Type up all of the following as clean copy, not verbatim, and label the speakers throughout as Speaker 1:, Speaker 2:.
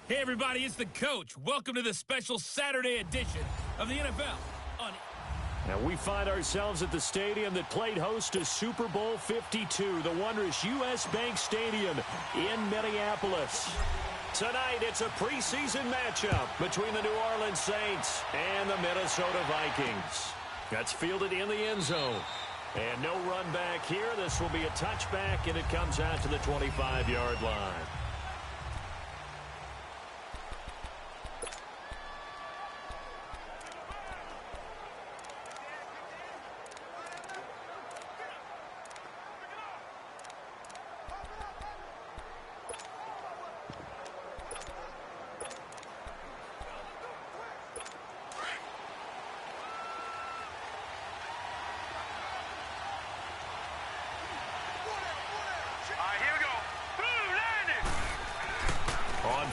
Speaker 1: Hey, everybody, it's the coach. Welcome to the special Saturday edition of the NFL on...
Speaker 2: Now we find ourselves at the stadium that played host to Super Bowl 52, the wondrous U.S. Bank Stadium in Minneapolis. Tonight, it's a preseason matchup between the New Orleans Saints and the Minnesota Vikings. That's fielded in the end zone. And no run back here. This will be a touchback, and it comes out to the 25-yard line.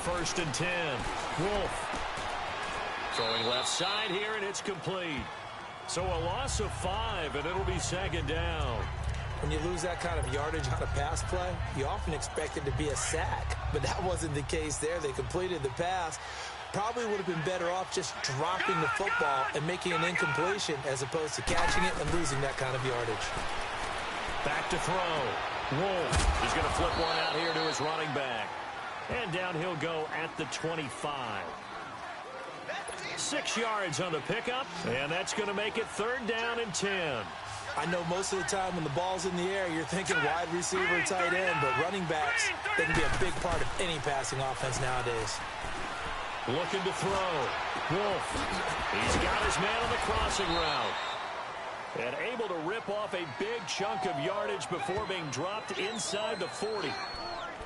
Speaker 2: First and 10. Wolf. Throwing left side here, and it's complete. So a loss of 5, and it'll be second down.
Speaker 3: When you lose that kind of yardage on a pass play, you often expect it to be a sack. But that wasn't the case there. They completed the pass. Probably would have been better off just dropping the football and making an incompletion as opposed to catching it and losing that kind of yardage.
Speaker 2: Back to throw. Wolf is going to flip one out here to his running back. And down he'll go at the 25. 6 yards on the pickup, and that's going to make it third down and 10.
Speaker 3: I know most of the time when the ball's in the air, you're thinking wide receiver, tight end, but running backs, they can be a big part of any passing offense nowadays.
Speaker 2: Looking to throw. Wolf. He's got his man on the crossing route. And able to rip off a big chunk of yardage before being dropped inside the 40.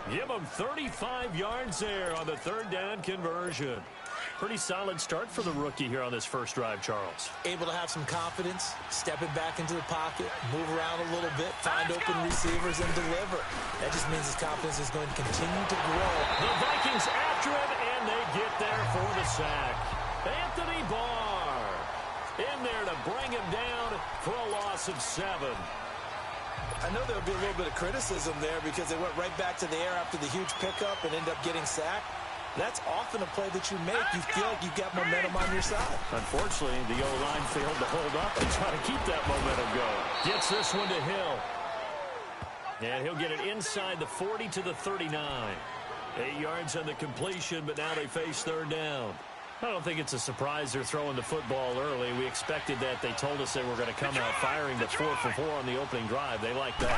Speaker 2: Give him 35 yards there on the third down conversion. Pretty solid start for the rookie here on this first drive, Charles.
Speaker 3: Able to have some confidence, stepping back into the pocket, move around a little bit, find open receivers, and deliver. That just means his confidence is going to continue to grow.
Speaker 2: The Vikings after him, and they get there for the sack. Anthony Barr in there to bring him down for a loss of 7.
Speaker 3: I know there'll be a little bit of criticism there because they went right back to the air after the huge pickup and ended up getting sacked. That's often a play that you make. You feel like you've got momentum on your side.
Speaker 2: Unfortunately, the O-line failed to hold up and try to keep that momentum going. Gets this one to Hill. And he'll get it inside the 40 to the 39. 8 yards on the completion, but now they face third down. I don't think it's a surprise they're throwing the football early. We expected that. They told us they were going to come out firing the 4 for 4 on the opening drive. They like that.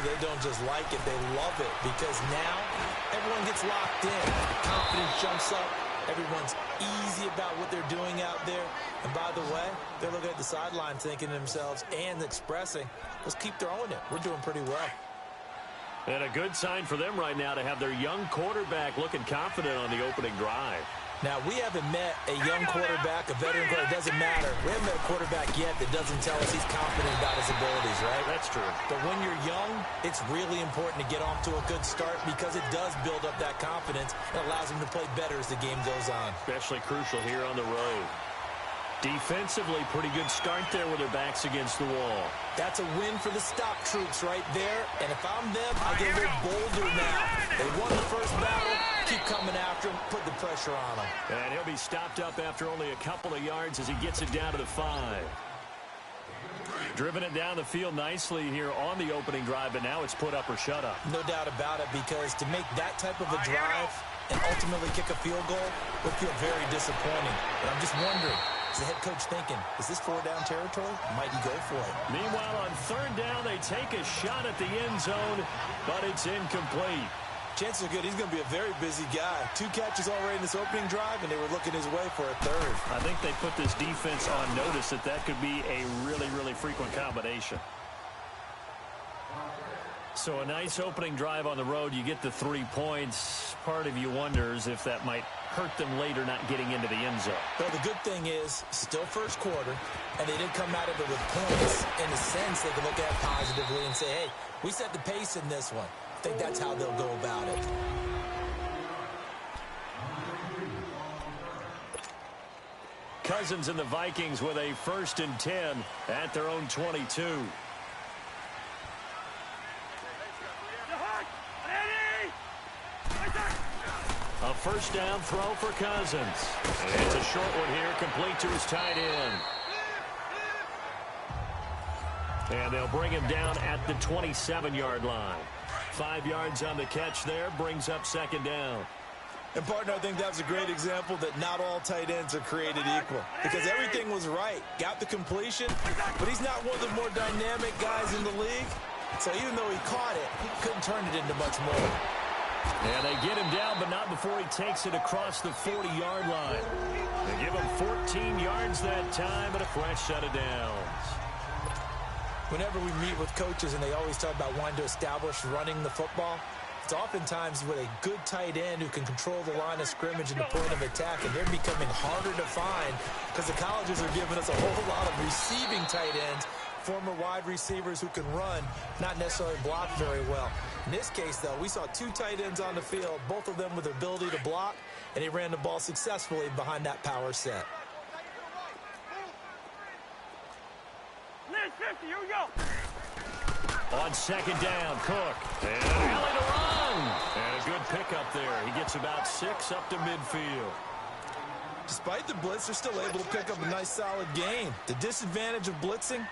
Speaker 3: They don't just like it. They love it because now everyone gets locked in. Confidence jumps up. Everyone's easy about what they're doing out there. And by the way, they're looking at the sideline thinking to themselves and expressing, let's keep throwing it. We're doing pretty well.
Speaker 2: And a good sign for them right now to have their young quarterback looking confident on the opening drive.
Speaker 3: Now, we haven't met a young quarterback, a veteran quarterback. It doesn't matter. We haven't met a quarterback yet that doesn't tell us he's confident about his abilities, right?
Speaker 2: That's true.
Speaker 3: But when you're young, it's really important to get off to a good start because it does build up that confidence and allows him to play better as the game goes on.
Speaker 2: Especially crucial here on the road. Defensively, pretty good start there with their backs against the wall.
Speaker 3: That's a win for the stop troops right there. And if I'm them, I get a little bolder now. They won the first battle. Keep coming after him. Put the pressure on him.
Speaker 2: And he'll be stopped up after only a couple of yards as he gets it down to the 5. Driven it down the field nicely here on the opening drive, but now it's put up or shut up.
Speaker 3: No doubt about it, because to make that type of a drive and ultimately kick a field goal would feel very disappointing. But I'm just wondering, is the head coach thinking, is this 4-down territory? Might he go for it?
Speaker 2: Meanwhile, on third down, they take a shot at the end zone, but it's incomplete.
Speaker 3: Chances are good he's going to be a very busy guy. 2 catches already in this opening drive, and they were looking his way for a third.
Speaker 2: I think they put this defense on notice that that could be a really, really frequent combination. So a nice opening drive on the road. You get the 3 points. Part of you wonders if that might hurt them later not getting into the end zone.
Speaker 3: Well, the good thing is, still first quarter, and they didn't come out of it with points. In a sense, they can look at it positively and say, hey, we set the pace in this one. I think that's how they'll go about it.
Speaker 2: Cousins and the Vikings with a 1st and 10 at their own 22. A first down throw for Cousins. And it's a short one here, complete to his tight end. And they'll bring him down at the 27-yard line. 5 yards on the catch there, brings up second down.
Speaker 3: And, partner, I think that was a great example that not all tight ends are created equal. Because everything was right. Got the completion, but he's not one of the more dynamic guys in the league. So even though he caught it, he couldn't turn it into much more.
Speaker 2: And they get him down, but not before he takes it across the 40-yard line. They give him 14 yards that time and a fresh set of downs.
Speaker 3: Whenever we meet with coaches and they always talk about wanting to establish running the football, it's oftentimes with a good tight end who can control the line of scrimmage and the point of attack, and they're becoming harder to find because the colleges are giving us a whole lot of receiving tight ends, former wide receivers who can run, not necessarily block very well. In this case, though, we saw 2 tight ends on the field, both of them with the ability to block, and they ran the ball successfully behind that power set.
Speaker 4: 50, here we go.
Speaker 2: On second down, Cook. And alley to run. And a good pickup there. He gets about 6 up to midfield.
Speaker 3: Despite the blitz, they're still able to pick up a nice, solid gain. The disadvantage of blitzing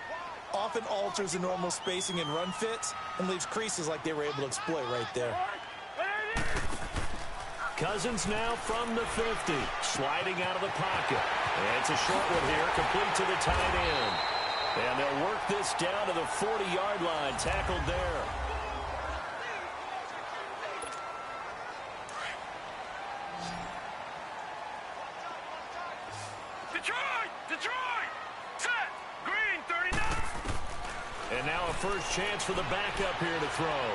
Speaker 3: often alters the normal spacing and run fits and leaves creases like they were able to exploit right there.
Speaker 2: Cousins now from the 50, sliding out of the pocket. And it's a short one here, complete to the tight end. And they'll work this down to the 40-yard line, tackled there.
Speaker 4: Detroit! Set! Green, 39!
Speaker 2: And now a first chance for the backup here to throw.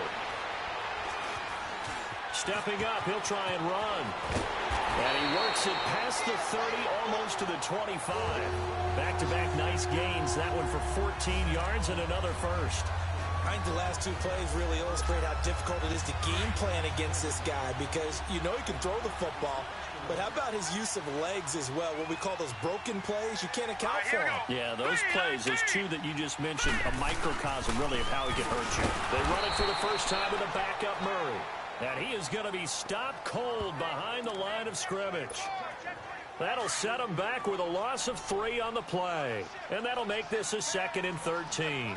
Speaker 2: Stepping up, he'll try and run. And he works it past the 30, almost to the 25. Back-to-back nice gains. That one for 14 yards and another first.
Speaker 3: I think the last 2 plays really illustrate how difficult it is to game plan against this guy because you know he can throw the football, but how about his use of legs as well? What we call those broken plays, you can't account for them.
Speaker 2: Yeah, those plays, those 2 that you just mentioned, a microcosm really of how he can hurt you. They run it for the first time with a backup Murray. And he is going to be stopped cold behind the line of scrimmage. That'll set him back with a loss of 3 on the play. And that'll make this a 2nd and 13.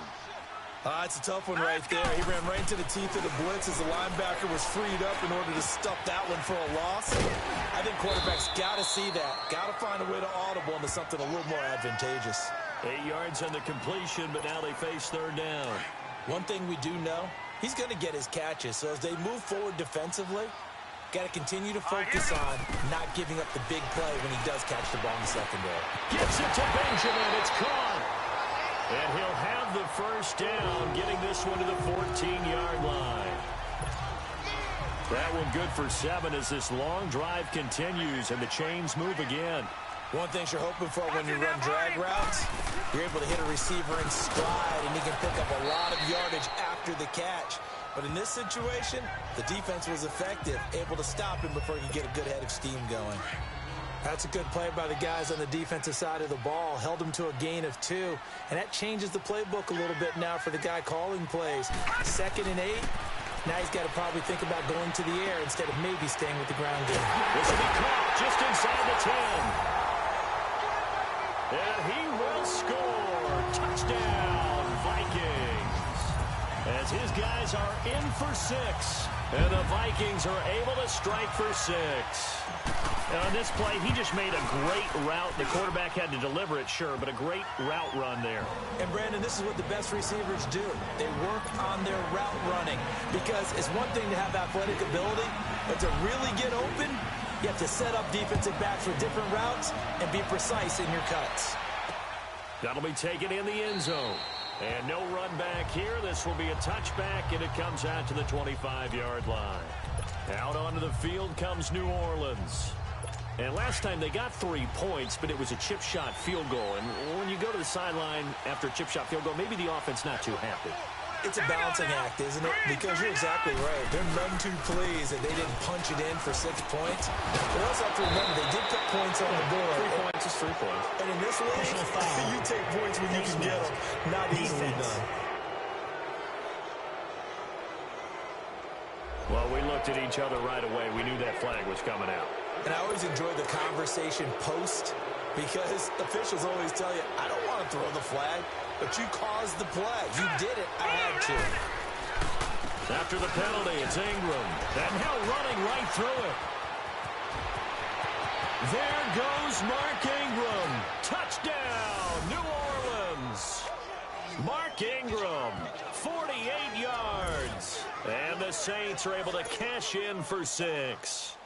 Speaker 3: It's a tough one right there. He ran right into the teeth of the blitz as the linebacker was freed up in order to stuff that one for a loss. I think quarterbacks got to see that. Got to find a way to audible into something a little more advantageous.
Speaker 2: 8 yards on the completion, but now they face third down.
Speaker 3: One thing we do know, he's going to get his catches. So as they move forward defensively, got to continue to focus on not giving up the big play when he does catch the ball in the secondary.
Speaker 2: Gets it to Benjamin. It's caught. And he'll have the first down, getting this one to the 14-yard line. That one good for 7 as this long drive continues and the chains move again.
Speaker 3: One thing you're hoping for when you run drag routes, you're able to hit a receiver in stride, and he can pick up a lot of yardage after the catch. But in this situation, the defense was effective, able to stop him before he could get a good head of steam going. That's a good play by the guys on the defensive side of the ball. Held him to a gain of 2, and that changes the playbook a little bit now for the guy calling plays. 2nd and 8. Now he's got to probably think about going to the air instead of maybe staying with the ground game.
Speaker 2: This will be caught just inside the 10. And he will score. Touchdown, Vikings. As his guys are in for 6. And the Vikings are able to strike for 6. And on this play, he just made a great route. The quarterback had to deliver it, sure, but a great route run there.
Speaker 3: And, Brandon, this is what the best receivers do. They work on their route running because it's one thing to have athletic ability, but to really get open, you have to set up defensive backs for different routes and be precise in your cuts.
Speaker 2: That'll be taken in the end zone. And no run back here. This will be a touchback, and it comes out to the 25-yard line. Out onto the field comes New Orleans. And last time they got 3 points, but it was a chip shot field goal. And when you go to the sideline after a chip shot field goal, maybe the offense not too happy.
Speaker 3: It's a balancing act, isn't it? Because you're exactly right. They're none too pleased that they didn't punch it in for 6 points. But also have to remember, they did put points on the board.
Speaker 2: 3 points is 3 points.
Speaker 3: And in this league, you take points when you can get them. Not easily done.
Speaker 2: Well, we look looked at each other right away. We knew that flag was coming out.
Speaker 3: And I always enjoy the conversation post because officials always tell you, I don't want to throw the flag, but you caused the play. You did it. I had to.
Speaker 2: After the penalty, it's Ingram. And now running right through it. There goes Mark Ingram. Touchdown, New Orleans. Mark Ingram, 48 yards. And the Saints are able to cash in for 6.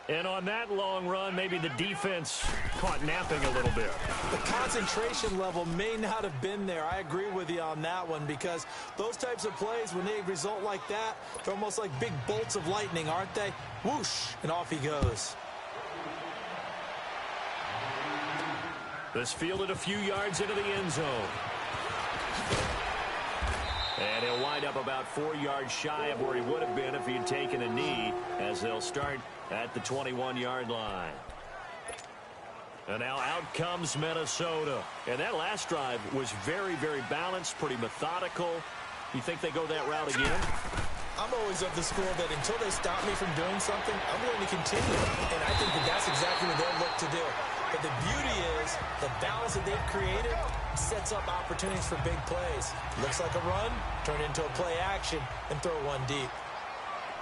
Speaker 2: And on that long run, maybe the defense caught napping a little bit.
Speaker 3: The concentration level may not have been there. I agree with you on that one because those types of plays, when they result like that, they're almost like big bolts of lightning, aren't they? Whoosh, and off he goes.
Speaker 2: This fielded a few yards into the end zone. And he'll wind up about 4 yards shy of where he would have been if he had taken a knee, as they'll start at the 21-yard line. And now out comes Minnesota. And that last drive was very, very balanced, pretty methodical. You think they go that route again?
Speaker 3: I'm always of the school that until they stop me from doing something, I'm going to continue. And I think that that's exactly what they'll look to do. But the beauty is the balance that they've created sets up opportunities for big plays. Looks like a run, turn into a play action, and throw one deep.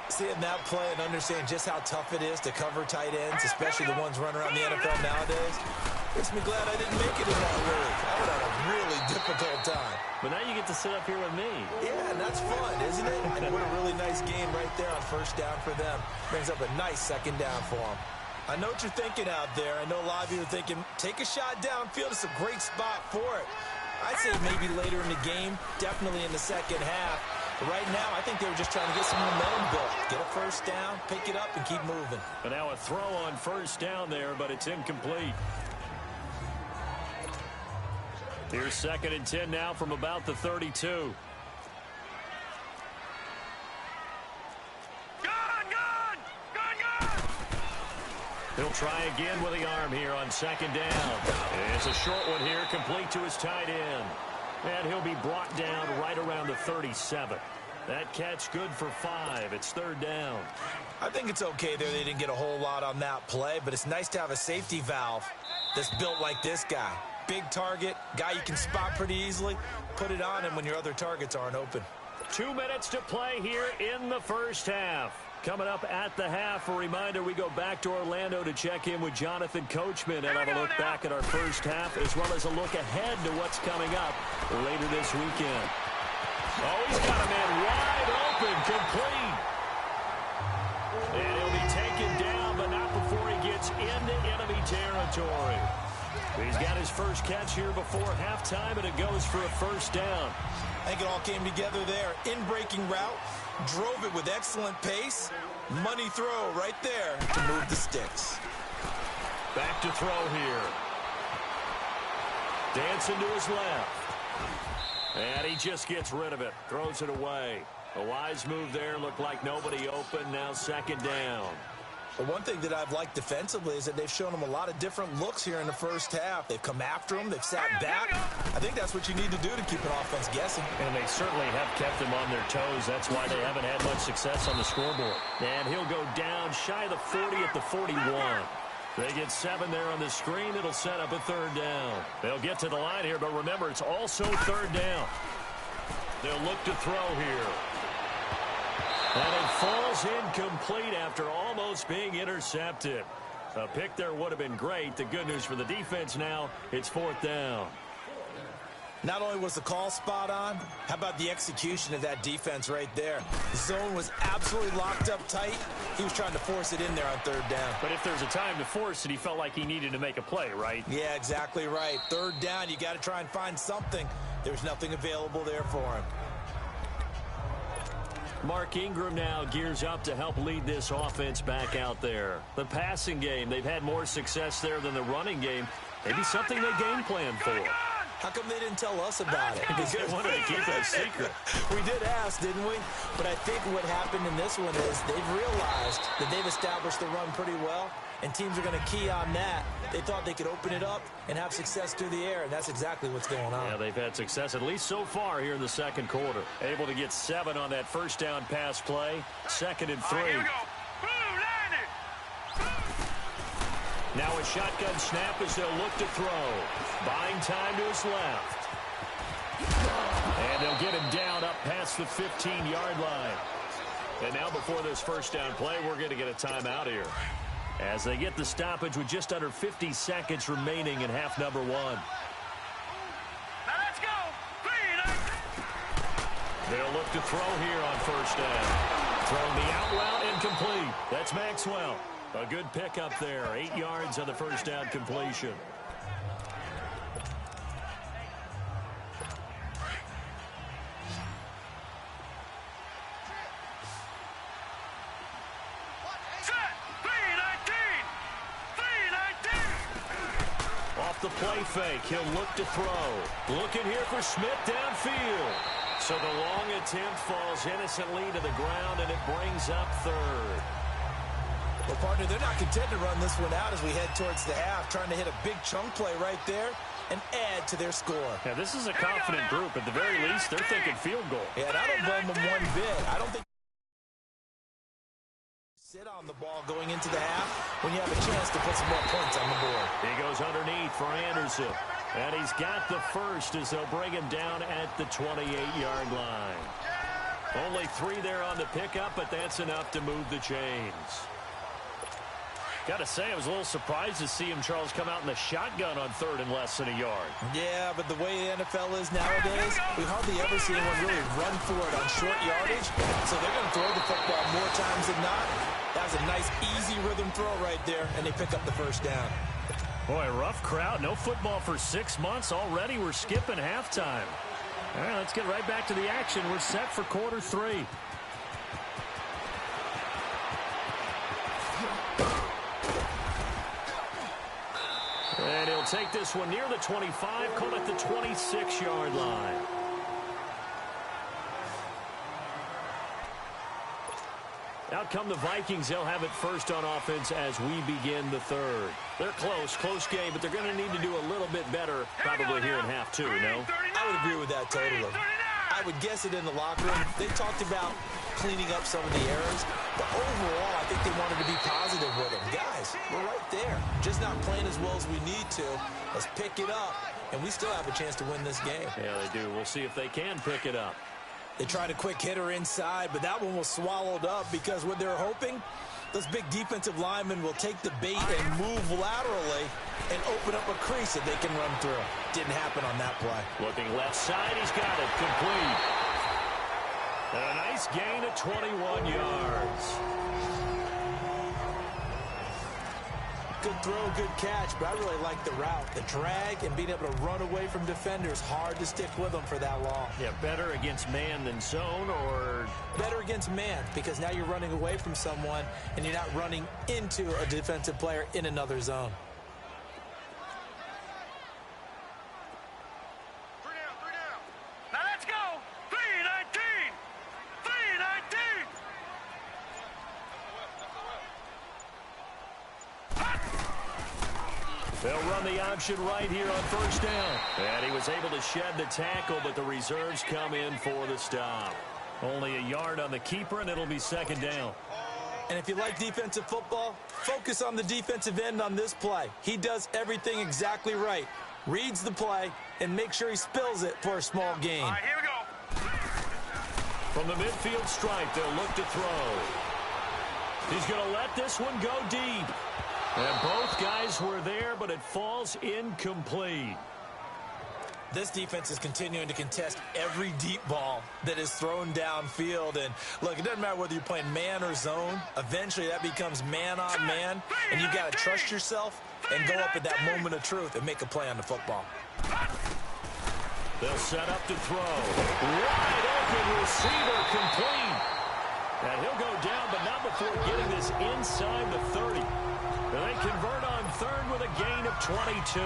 Speaker 3: Seeing that play and understand just how tough it is to cover tight ends, especially the ones running around the NFL nowadays, makes me glad I didn't make it in that league. I would have a really difficult time.
Speaker 2: But now you get to sit up here with me.
Speaker 3: Yeah, and that's fun, isn't it? And what a really nice game right there on first down for them. Brings up a nice second down for them. I know what you're thinking out there. I know a lot of you are thinking, take a shot downfield. It's a great spot for it. I'd say maybe later in the game, definitely in the second half. But right now, I think they were just trying to get some momentum built. Get a first down, pick it up, and keep moving.
Speaker 2: And now a throw on first down there, but it's incomplete. Here's 2nd and 10 now from about the 32. He'll try again with the arm here on 2nd down. It's a short one here, complete to his tight end. And he'll be brought down right around the 37. That catch good for 5. It's 3rd down.
Speaker 3: I think it's okay there. They didn't get a whole lot on that play, but it's nice to have a safety valve that's built like this guy. Big target, guy you can spot pretty easily. Put it on him when your other targets aren't open.
Speaker 2: 2 minutes to play here in the first half. Coming up at the half, a reminder, we go back to Orlando to check in with Jonathan Coachman and have a look back at our first half, as well as a look ahead to what's coming up later this weekend. Oh, he's got a man wide open, complete. And he'll be taken down, but not before he gets into enemy territory. He's got his first catch here before halftime, and it goes for a first down.
Speaker 3: I think it all came together there. In-breaking route, drove it with excellent pace. Money throw right there to move the sticks.
Speaker 2: Back to throw here. Dancing to his left. And he just gets rid of it. Throws it away. A wise move there. Looked like nobody open. Now 2nd down.
Speaker 3: But one thing that I've liked defensively is that they've shown them a lot of different looks here in the first half. They've come after them. They've sat back. I think that's what you need to do to keep an offense guessing.
Speaker 2: And they certainly have kept them on their toes. That's why they haven't had much success on the scoreboard. And he'll go down shy of the 40 at the 41. They get 7 there on the screen. It'll set up a 3rd down. They'll get to the line here, but remember, it's also 3rd down. They'll look to throw here. And it falls incomplete after almost being intercepted. A pick there would have been great. The good news for the defense now, it's 4th down.
Speaker 3: Not only was the call spot on, how about the execution of that defense right there? The zone was absolutely locked up tight. He was trying to force it in there on 3rd down.
Speaker 2: But if there's a time to force it, he felt like he needed to make a play, right?
Speaker 3: Yeah, exactly right. 3rd down, you got to try and find something. There's nothing available there for him.
Speaker 2: Mark Ingram now gears up to help lead this offense back out there. The passing game, they've had more success there than the running game. Maybe something they game plan for.
Speaker 3: How come they didn't tell us about it?
Speaker 2: Because they wanted to keep that secret.
Speaker 3: We did ask, didn't we? But I think what happened in this one is they've realized that they've established the run pretty well. and teams are going to key on that. They thought they could open it up and have success through the air, and that's exactly what's going on.
Speaker 2: Yeah, they've had success, at least so far here in the second quarter. Able to get 7 on that first down pass play. 2nd and 3.
Speaker 4: Here we go. Boom, landed.
Speaker 2: Now a shotgun snap as they'll look to throw. Buying time to his left. And they'll get him down up past the 15-yard line. And now before this first down play, we're going to get a timeout here, as they get the stoppage with just under 50 seconds remaining in half number 1.
Speaker 4: Now let's go.
Speaker 2: They'll look to throw here on first down. Throwing the out route incomplete. That's Maxwell. A good pickup there. 8 yards on the first down completion. The play fake. He'll look to throw. Looking here for Smith downfield. So the long attempt falls innocently to the ground, and it brings up 3rd.
Speaker 3: Well, partner, they're not content to run this one out as we head towards the half, trying to hit a big chunk play right there and add to their score.
Speaker 2: Yeah, this is a confident group. At the very least, they're thinking field goal.
Speaker 3: Yeah, and I don't blame them one bit. I don't think sit on the ball going into the half when you have a chance to put some more points on the board.
Speaker 2: He goes underneath for Anderson. And he's got the first as they'll bring him down at the 28-yard line. Only 3 there on the pickup, but that's enough to move the chains. Got to say, I was a little surprised to see him, Charles, come out in the shotgun on 3rd and less than a yard.
Speaker 3: Yeah, but the way the NFL is nowadays, we hardly ever see anyone really run for it on short yardage. So they're going to throw the football more times than not. That was a nice, easy rhythm throw right there, and they pick up the first down.
Speaker 2: Boy, rough crowd. No football for 6 months. Already we're skipping halftime. All right, let's get right back to the action. We're set for quarter 3. And he'll take this one near the 25, call it the 26-yard line. Out come the Vikings. They'll have it first on offense as we begin the 3rd. They're close game, but they're going to need to do a little bit better probably here in half 2, no?
Speaker 3: I would agree with that totally. I would guess it in the locker room. They talked about cleaning up some of the errors, but overall, I think they wanted to be positive with them. Guys, we're right there. Just not playing as well as we need to. Let's pick it up, and we still have a chance to win this game.
Speaker 2: Yeah, they do. We'll see if they can pick it up.
Speaker 3: They tried a quick hitter inside, but that one was swallowed up because what they're hoping, those big defensive linemen will take the bait and move laterally and open up a crease that they can run through. Didn't happen on that play.
Speaker 2: Looking left side, he's got it complete. And a nice gain of 21 yards.
Speaker 3: Good throw, good catch, but I really like the route. The drag and being able to run away from defenders, hard to stick with them for that long.
Speaker 2: Yeah, better against man than zone, or?
Speaker 3: Better against man, because now you're running away from someone and you're not running into a defensive player in another zone.
Speaker 4: Now let's go. 3-19. 3-19.
Speaker 2: They'll run the option right here on first down. And he was able to shed the tackle, but the reserves come in for the stop. Only a yard on the keeper, and it'll be 2nd down.
Speaker 3: And if you like defensive football, focus on the defensive end on this play. He does everything exactly right. Reads the play and make sure he spills it for a small gain.
Speaker 4: All right, here we go.
Speaker 2: From the midfield stripe, they'll look to throw. He's going to let this one go deep. And both guys were there, but it falls incomplete.
Speaker 3: This defense is continuing to contest every deep ball that is thrown downfield. And, look, it doesn't matter whether you're playing man or zone. Eventually, that becomes man on man. And you've got to trust yourself and go up at that moment of truth and make a play on the football.
Speaker 2: They'll set up to throw. Wide open receiver complete. And he'll go down, but not before getting this inside the 30. And they convert on 3rd with a gain of 22.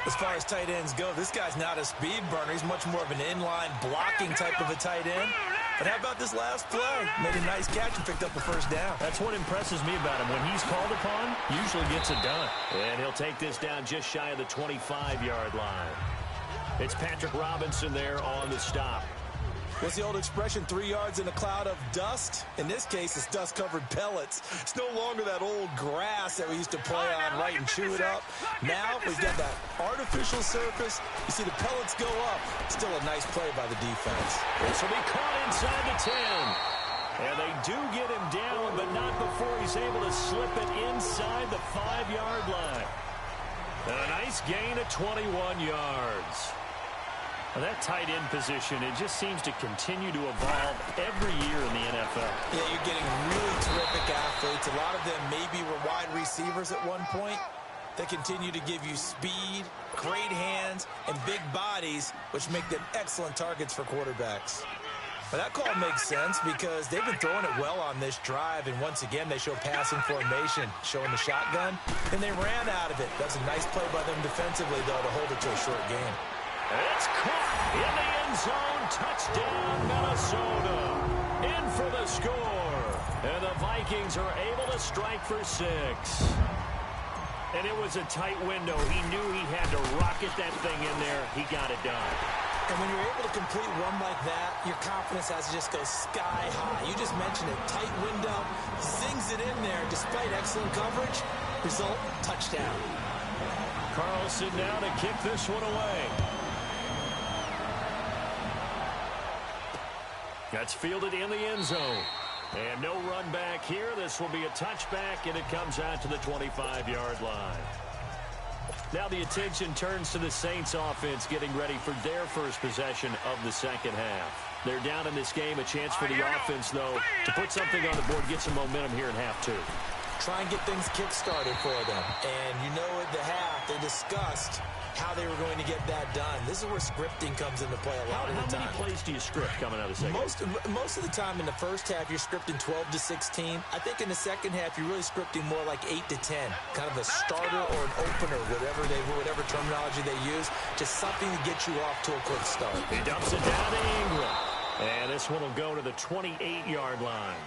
Speaker 3: As far as tight ends go, this guy's not a speed burner. He's much more of an inline blocking type of a tight end. But how about this last play? Made a nice catch and picked up the first down.
Speaker 2: That's what impresses me about him. When he's called upon, usually gets it done. And he'll take this down just shy of the 25-yard line. It's Patrick Robinson there on the stop.
Speaker 3: What's the old expression, 3 yards in a cloud of dust? In this case, it's dust-covered pellets. It's no longer that old grass that we used to play on, right, and chew it up. Now we've got that artificial surface. You see the pellets go up. Still a nice play by the defense.
Speaker 2: This will be caught inside the 10. And they do get him down, but not before he's able to slip it inside the 5-yard line. And a nice gain of 21 yards. That tight end position, it just seems to continue to evolve every year in the NFL.
Speaker 3: Yeah, you're getting really terrific athletes. A lot of them maybe were wide receivers at one point. They continue to give you speed, great hands, and big bodies, which make them excellent targets for quarterbacks. But that call makes sense because they've been throwing it well on this drive, and once again they show passing formation, showing the shotgun, and they ran out of it. That's a nice play by them defensively, though, to hold it to a short game.
Speaker 2: It's caught in the end zone. Touchdown, Minnesota. In for the score. And the Vikings are able to strike for 6. And it was a tight window. He knew he had to rocket that thing in there. He got it done.
Speaker 3: And when you're able to complete one like that, your confidence has to just go sky high. You just mentioned it. Tight window. Zings it in there despite excellent coverage. Result, touchdown.
Speaker 2: Carlson now to kick this one away. That's fielded in the end zone. And no run back here. This will be a touchback, and it comes out to the 25-yard line. Now the attention turns to the Saints offense getting ready for their first possession of the second half. They're down in this game. A chance for the offense, though, to put something on the board, get some momentum here in half 2.
Speaker 3: Try and get things kick-started for them. And you know at the half, they discussed how they were going to get that done. This is where scripting comes into play a lot of the time.
Speaker 2: How many plays do you script coming out of the second?
Speaker 3: Most of the time in the first half, you're scripting 12 to 16. I think in the second half, you're really scripting more like 8 to 10. Kind of a starter or an opener, whatever terminology they use. Just something to get you off to a quick start.
Speaker 2: He dumps it down to Ingram. And this one will go to the 28-yard line.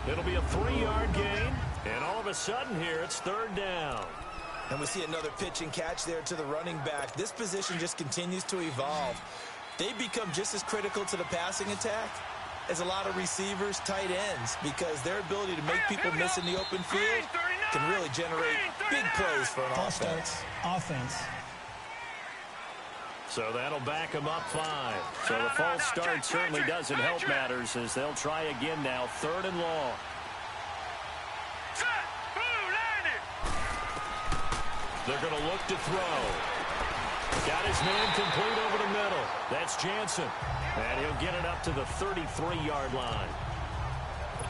Speaker 2: It'll be a 3-yard gain. And all of a sudden here, it's 3rd down.
Speaker 3: And we see another pitch and catch there to the running back. This position just continues to evolve. They become just as critical to the passing attack as a lot of receivers, tight ends, because their ability to make people miss in the open field can really generate big plays for an offense.
Speaker 2: So that'll back them up 5. So the false start certainly doesn't help matters as they'll try again now, 3rd and long. They're going to look to throw. Got his man complete over the middle. That's Jansen. And he'll get it up to the 33-yard line.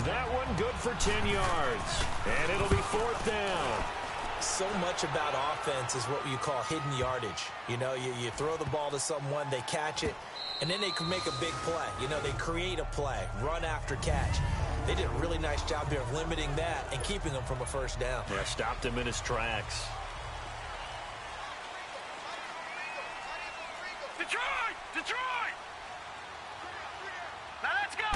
Speaker 2: That one good for 10 yards. And it'll be 4th down.
Speaker 3: So much about offense is what you call hidden yardage. You know, you throw the ball to someone, they catch it, and then they can make a big play. You know, they create a play, run after catch. They did a really nice job there of limiting that and keeping him from a first down.
Speaker 2: Yeah, stopped him in his tracks.
Speaker 4: Detroit! Now let's go!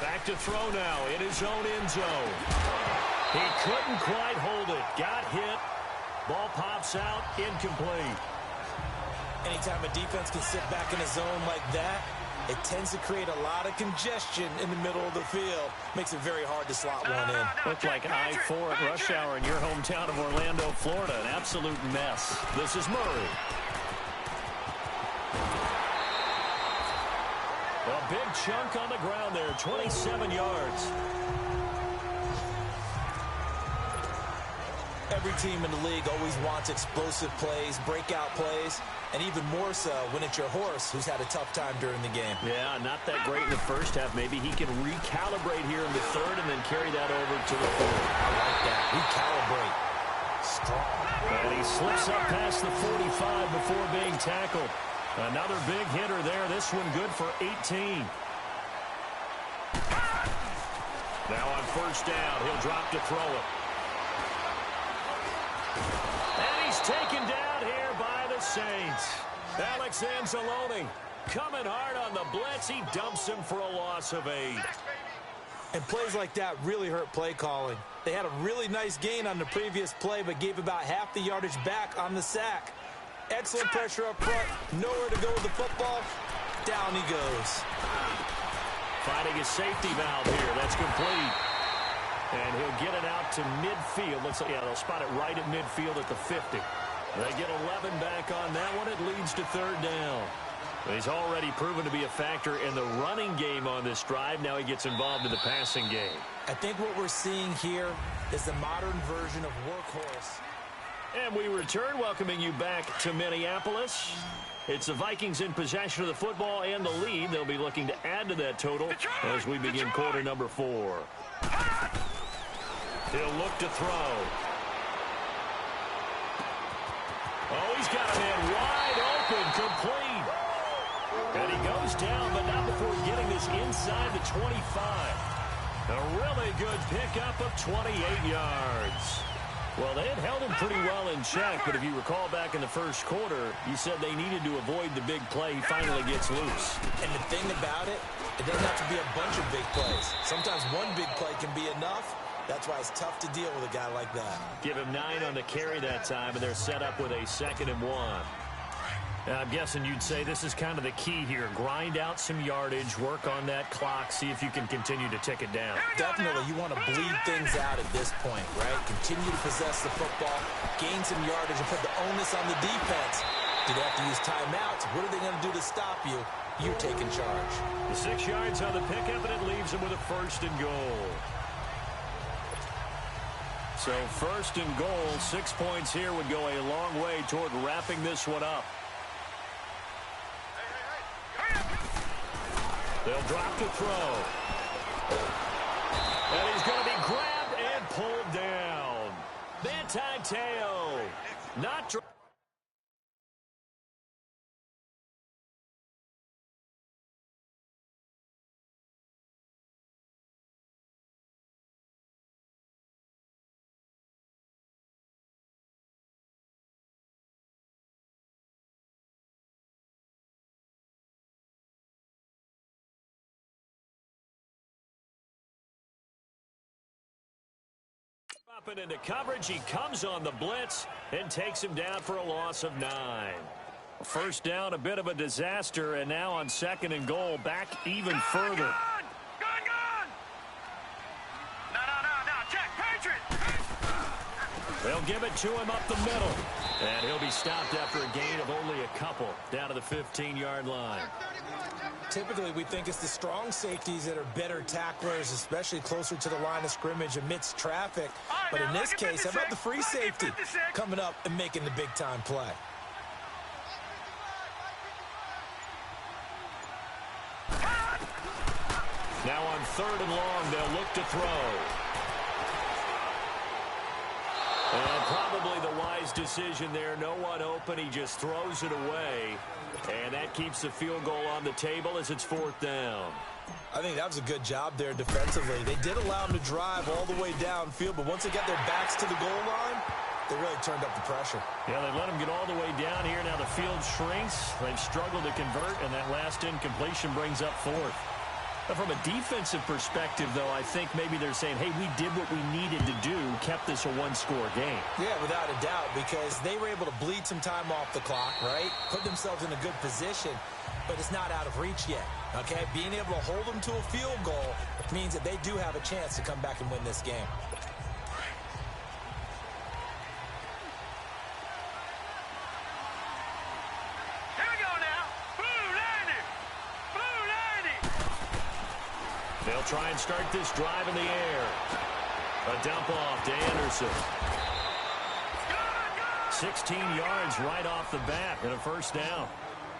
Speaker 2: Back to throw now in his own end zone. He couldn't quite hold it. Got hit. Ball pops out. Incomplete.
Speaker 3: Anytime a defense can sit back in a zone like that, it tends to create a lot of congestion in the middle of the field. Makes it very hard to slot one in.
Speaker 2: Looked like I-4 at rush hour in your hometown of Orlando, Florida. An absolute mess. This is Murray. A big chunk on the ground there, 27 yards.
Speaker 3: Every team in the league always wants explosive plays, breakout plays, and even more so when it's your horse who's had a tough time during the game.
Speaker 2: Yeah, not that great in the first half. Maybe he can recalibrate here in the 3rd and then carry that over to the 4th.
Speaker 3: I like that. Recalibrate. Strong.
Speaker 2: And he slips up past the 45 before being tackled. Another big hitter there. This one good for 18. Now on first down, he'll drop to throw it. And he's taken down here by the Saints. Alex Anzalone Coming hard on the blitz. He dumps him for a loss of 8.
Speaker 3: And plays like that really hurt play calling. They had a really nice gain on the previous play, but gave about half the yardage back on the sack. Excellent pressure up front. Nowhere to go with the football. Down he goes.
Speaker 2: Finding his safety valve here. That's complete. And he'll get it out to midfield. Looks like, yeah, they'll spot it right at midfield at the 50. They get 11 back on that one. It leads to 3rd down. He's already proven to be a factor in the running game on this drive. Now he gets involved in the passing game.
Speaker 3: I think what we're seeing here is the modern version of workhorse.
Speaker 2: And we return, welcoming you back to Minneapolis. It's the Vikings in possession of the football and the lead. They'll be looking to add to that total as we begin quarter number 4. He'll look to throw. Oh, he's got a man wide open, complete. And he goes down, but not before getting this inside the 25. A really good pickup of 28 yards. Well, they had held him pretty well in check, but if you recall back in the first quarter, you said they needed to avoid the big play. He finally gets loose.
Speaker 3: And the thing about it, it doesn't have to be a bunch of big plays. Sometimes one big play can be enough. That's why it's tough to deal with a guy like that.
Speaker 2: Give him 9 on the carry that time, and they're set up with a 2nd and 1. I'm guessing you'd say this is kind of the key here. Grind out some yardage, work on that clock, see if you can continue to tick it down.
Speaker 3: Definitely, you want to bleed things out at this point, right? Continue to possess the football, gain some yardage, and put the onus on the defense. Do they have to use timeouts? What are they going to do to stop you? You're taking charge.
Speaker 2: The 6 yards on the pickup, and it leaves them with a 1st and goal. So 1st and goal, 6 points here would go a long way toward wrapping this one up. They'll drop to throw. And he's going to be grabbed and pulled down. Manti-Te'o. Not up and into coverage. He comes on the blitz and takes him down for a loss of 9. 1st down, a bit of a disaster, and now on 2nd and goal, back even further.
Speaker 4: Gone! No, check, Patriot!
Speaker 2: They'll give it to him up the middle, and he'll be stopped after a gain of only a couple down to the 15-yard line.
Speaker 3: Typically, we think it's the strong safeties that are better tacklers, especially closer to the line of scrimmage amidst traffic. But in this case, how about the free safety coming up and making the big-time play?
Speaker 2: Now on 3rd and long, they'll look to throw. And probably the wise decision there. No one open. He just throws it away. And that keeps the field goal on the table as it's 4th down.
Speaker 3: I think that was a good job there defensively. They did allow him to drive all the way downfield, but once they got their backs to the goal line, they really turned up the pressure.
Speaker 2: Yeah, they let him get all the way down here. Now the field shrinks. They've struggled to convert, and that last incompletion brings up 4th. But from a defensive perspective, though, I think maybe they're saying, hey, we did what we needed to do, kept this a 1-score game.
Speaker 3: Yeah, without a doubt, because they were able to bleed some time off the clock, right? Put themselves in a good position, but it's not out of reach yet, okay? Being able to hold them to a field goal means that they do have a chance to come back and win this game.
Speaker 2: They'll try and start this drive in the air. A dump off to Anderson. 16 yards right off the bat and a 1st down.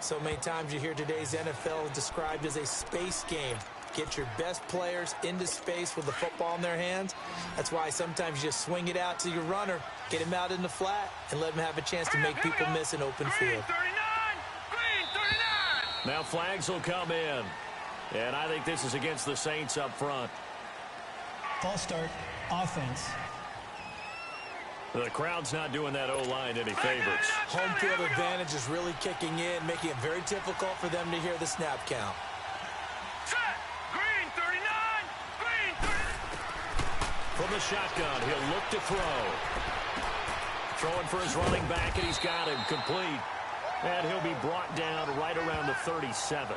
Speaker 3: So many times you hear today's NFL described as a space game. Get your best players into space with the football in their hands. That's why sometimes you just swing it out to your runner, get him out in the flat, and let him have a chance to make people miss an open field.
Speaker 4: Green 39!
Speaker 2: Now flags will come in. And I think this is against the Saints up front.
Speaker 5: False start, offense.
Speaker 2: The crowd's not doing that O-line any favors.
Speaker 3: Home field advantage is really kicking in, making it very difficult for them to hear the snap count.
Speaker 4: Set. Green 39. Green 39.
Speaker 2: From the shotgun, he'll look to throw. Throwing for his running back, and he's got him complete. And he'll be brought down right around the 37.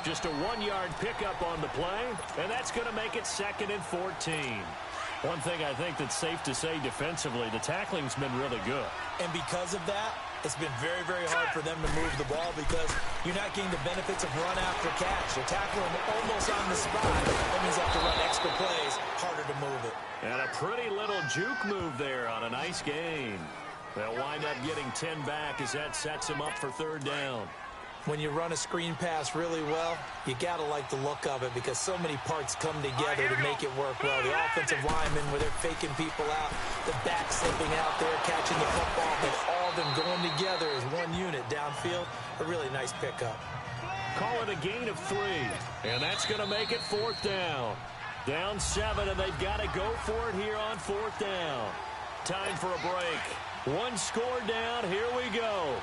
Speaker 2: Just a 1-yard pickup on the play, and that's going to make it 2nd and 14. One thing I think that's safe to say defensively, the tackling's been really good.
Speaker 3: And because of that, it's been very, very hard for them to move the ball because you're not getting the benefits of run after catch. You're tackling almost on the spot. That means you have to run extra plays, harder to move it.
Speaker 2: And a pretty little juke move there on a nice gain. They'll wind up getting 10 back as that sets him up for 3rd down.
Speaker 3: When you run a screen pass really well, you got to like the look of it because so many parts come together to make it work well. The offensive linemen, where they're faking people out, the back slipping out there, catching the football, and all of them going together as one unit downfield. A really nice pickup.
Speaker 2: Call it a gain of 3, and that's going to make it 4th down. Down 7, and they've got to go for it here on 4th down. Time for a break. 1 score down. Here we go.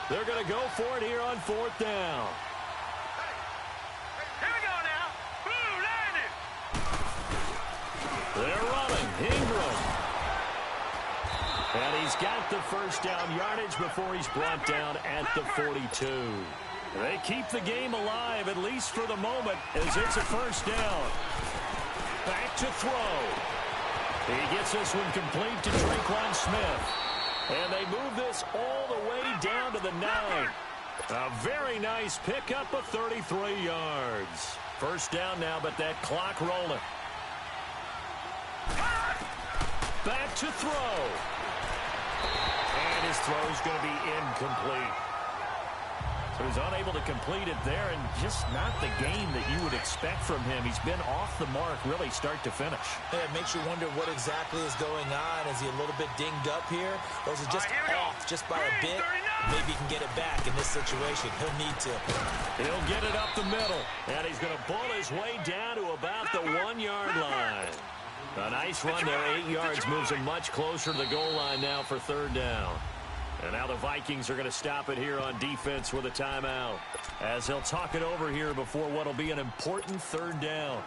Speaker 2: They're going to go for it here on 4th down.
Speaker 4: Here we go now. Blue landed.
Speaker 2: They're running. Ingram. And he's got the 1st down yardage before he's brought down at the 42. They keep the game alive, at least for the moment, as it's a 1st down. Back to throw. He gets this one complete to Traquan Smith. And they move this all the way down to the 9. A very nice pickup of 33 yards. 1st down now, but that clock rolling. Back to throw. And his throw's going to be incomplete. So he's unable to complete it there, and just not the game that you would expect from him. He's been off the mark really start to finish.
Speaker 3: Yeah, it makes you wonder what exactly is going on. Is he a little bit dinged up here? Or is it just off just by a bit? Maybe he can get it back in this situation. He'll need to.
Speaker 2: He'll get it up the middle, and he's going to bull his way down to about the 1-yard line. A nice run there, 8 yards, moves him much closer to the goal line now for 3rd down. And now the Vikings are going to stop it here on defense with a timeout, as they'll talk it over here before what will be an important 3rd down.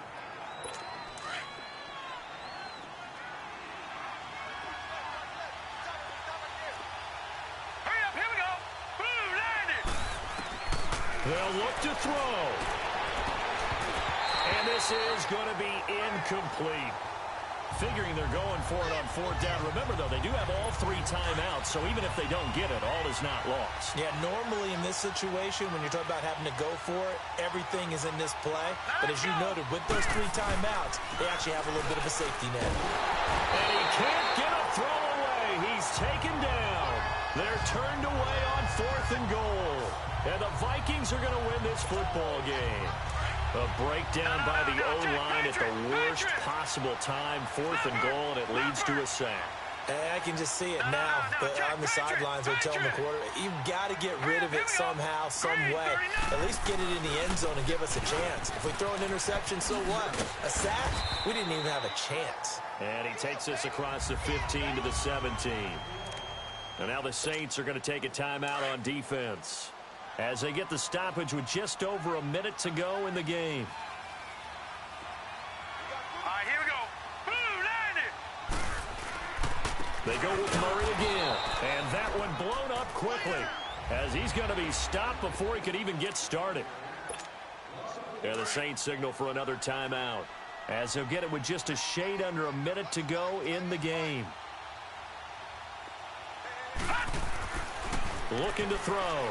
Speaker 4: Hurry up, here we go. Blue landed.
Speaker 2: They'll look to throw. And this is going to be incomplete. Figuring they're going for it on 4th down. Remember, though, they do have all 3 timeouts, so even if they don't get it, all is not lost.
Speaker 3: Yeah, normally in this situation, when you're talking about having to go for it, everything is in this play. But as you noted, with those 3 timeouts, they actually have a little bit of a safety net.
Speaker 2: And he can't get a throw away. He's taken down. They're turned away on 4th and goal. And the Vikings are going to win this football game. A breakdown by the O-line at the worst possible time, 4th and goal, and it leads to a sack.
Speaker 3: I can just see it now. On the sidelines, they're telling the quarterback, you've got to get rid of it somehow, some way. At least get it in the end zone and give us a chance. If we throw an interception, so what? A sack? We didn't even have a chance.
Speaker 2: And he takes us across the 15 to the 17. And now the Saints are going to take a timeout on defense, as they get the stoppage with just over a minute to go in the game.
Speaker 4: All right, here we go. Blue landed.
Speaker 2: They go with Murray again, and that one blown up quickly, as he's going to be stopped before he could even get started. And the Saints signal for another timeout, as they'll get it with just a shade under a minute to go in the game. Looking to throw.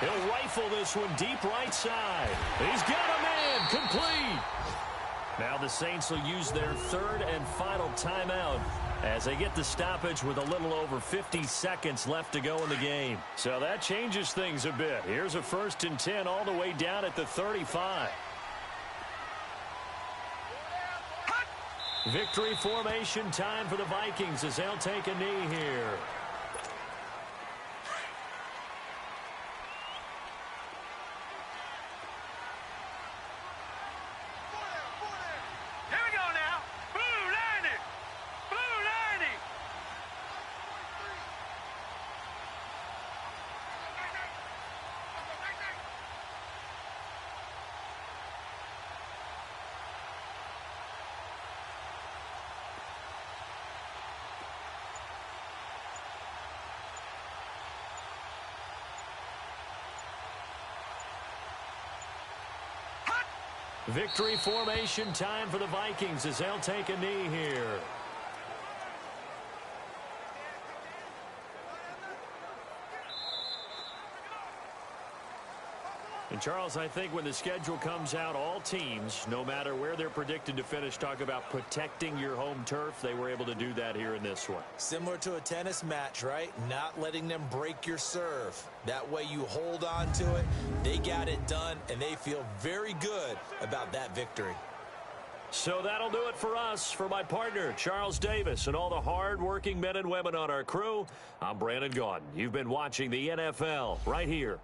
Speaker 2: He'll rifle this one deep right side. He's got a man, complete. Now the Saints will use their 3rd and final timeout as they get the stoppage with a little over 50 seconds left to go in the game. So that changes things a bit. Here's a 1st and 10 all the way down at the 35. Victory formation time for the Vikings as they'll take a knee here. Victory formation time for the Vikings as they'll take a knee here. And, Charles, I think when the schedule comes out, all teams, no matter where they're predicted to finish, talk about protecting your home turf. They were able to do that here in this one.
Speaker 3: Similar to a tennis match, right? Not letting them break your serve. That way you hold on to it. They got it done, and they feel very good about that victory.
Speaker 2: So that'll do it for us. For my partner, Charles Davis, and all the hard-working men and women on our crew, I'm Brandon Gaudin. You've been watching the NFL right here